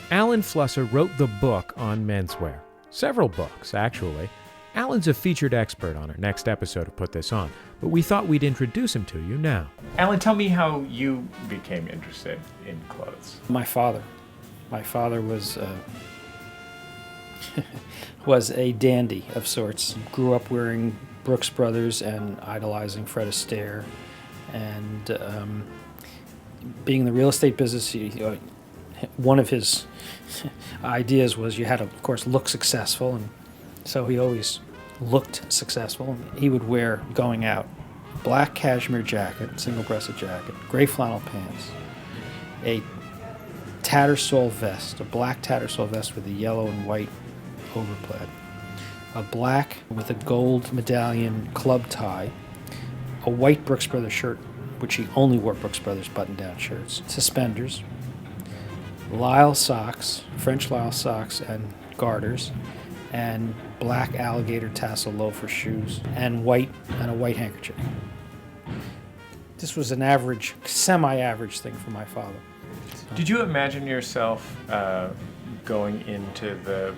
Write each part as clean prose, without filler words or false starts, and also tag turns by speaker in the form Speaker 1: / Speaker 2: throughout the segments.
Speaker 1: AlanFlusser wrote the book on menswear. Several books, actually. Alan's a featured expert on our next episode of Put This On, but we thought we'd introduce him to you now.
Speaker 2: Alan, tell me how you became interested in clothes.
Speaker 3: My father was was a dandy of sorts. Grew up wearing Brooks Brothers and idolizing Fred Astaire, and being in the real estate business, one of his ideas was you had to, of course, look successful, and so he always looked successful. He would wear, going out, black cashmere jacket, single-breasted jacket, gray flannel pants, a tattersall vest, a black tattersall vest with a yellow and white overplaid, a black with a gold medallion club tie, a white Brooks Brothers shirt, which he only wore Brooks Brothers button-down shirts, suspenders, lisle socks, French lisle socks and garters, and black alligator tassel loafer shoes, and a white handkerchief. This was an average, semi-average thing for my father.
Speaker 2: Did you imagine yourself going into the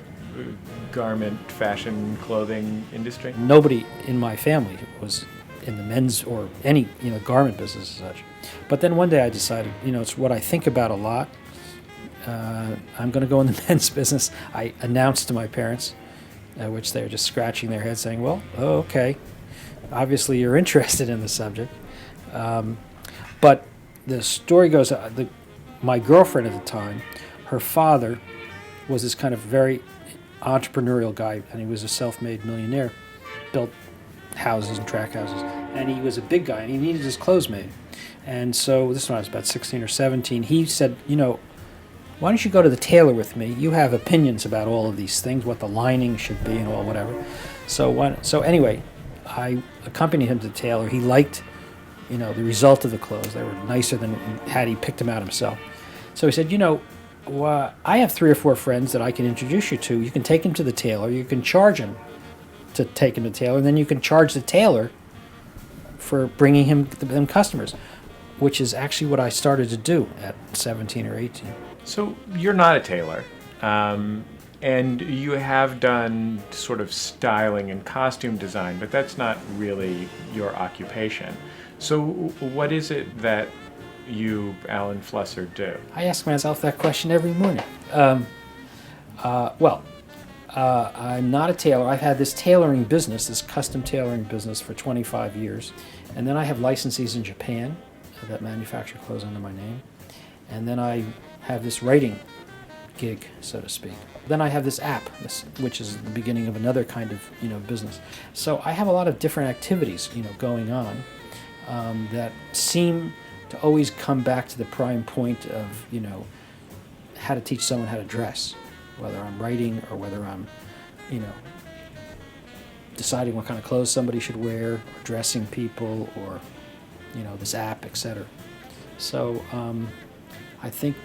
Speaker 2: garment, fashion, clothing industry?
Speaker 3: Nobody in my family was in the men's or any garment business as such. But then one day I decided, it's what I think about a lot. I'm going to go in the men's business. I announced to my parents, which they were just scratching their heads saying, well, okay, obviously you're interested in the subject. But the story goes, my girlfriend at the time, her father was this kind of very entrepreneurial guy, and he was a self-made millionaire, built houses and track houses, and he was a big guy, and he needed his clothes made. And so this is when I was about 16 or 17. He said, why don't you go to the tailor with me? You have opinions about all of these things, what the lining should be and all whatever. So anyway, I accompanied him to the tailor. He liked, the result of the clothes. They were nicer than had he picked them out himself. So he said, I have 3 or 4 friends that I can introduce you to. You can take him to the tailor. You can charge him to take him to the tailor, and then you can charge the tailor for bringing them customers, which is actually what I started to do at 17 or 18.
Speaker 2: So you're not a tailor, and you have done sort of styling and costume design, but that's not really your occupation. So what is it that you, AlanFlusser, do?
Speaker 3: I ask myself that question every morning. I'm not a tailor. I've had this tailoring business, this custom tailoring business for 25 years. And then I have licensees in Japan that manufacture clothes under my name. And then I have this writing gig, so to speak. Then I have this app, which is the beginning of another kind of, business. So I have a lot of different activities, going on that seem to always come back to the prime point of, how to teach someone how to dress, whether I'm writing or whether I'm, deciding what kind of clothes somebody should wear, or dressing people, or, this app, etc. So I think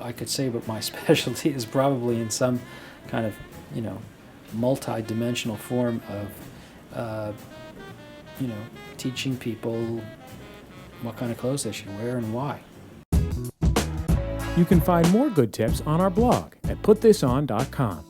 Speaker 3: I could say what my specialty is probably in some kind of, multi-dimensional form of, teaching people what kind of clothes they should wear and why.
Speaker 1: You can find more good tips on our blog at putthison.com.